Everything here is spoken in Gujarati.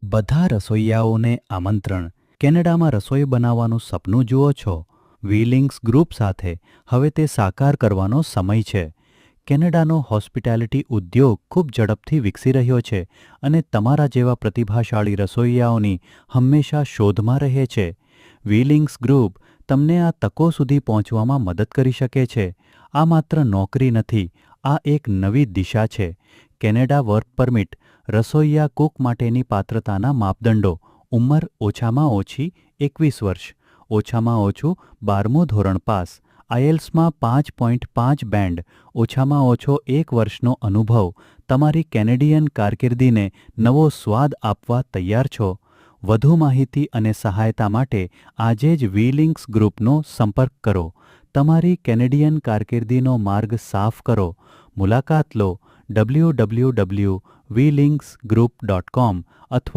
બધા રસોઈયાઓને આમંત્રણ. કેનેડામાં રસોઈ બનાવવાનું સપનું જુઓ છો? વ્હીલિંગ્સ ગ્રુપ સાથે હવે તે સાકાર કરવાનો સમય છે. કેનેડાનો હોસ્પિટાલિટી ઉદ્યોગ ખૂબ ઝડપથી વિકસી રહ્યો છે અને તમારા જેવા પ્રતિભાશાળી રસોઈયાઓની હંમેશા શોધમાં રહે છે. વ્હીલિંગ્સ ગ્રુપ તમને આ તકો સુધી પહોંચવામાં મદદ કરી શકે છે. આ માત્ર નોકરી નથી, આ એક નવી દિશા છે. કેનેડા વર્ક પરમિટ, રસોઈયા કુક માટેની પાત્રતાના માપદંડો: ઉંમર ઓછામાં ઓછી 21 વર્ષ, ઓછામાં ઓછું 12મું ધોરણ પાસ, આઈએલ્સમાં 5.5 બેન્ડ, ઓછામાં ઓછો 1 વર્ષનો અનુભવ. તમારી કેનેડિયન કારકિર્દીને નવો સ્વાદ આપવા તૈયાર છો? વધુ માહિતી અને સહાયતા માટે આજે જ વ્હીલિંગ્સ ગ્રુપનો સંપર્ક કરો. તમારી કેનેડિયન કારકિર્દીનો માર્ગ સાફ કરો. મુલાકાત લો www.wheelingsgroup.com અથવા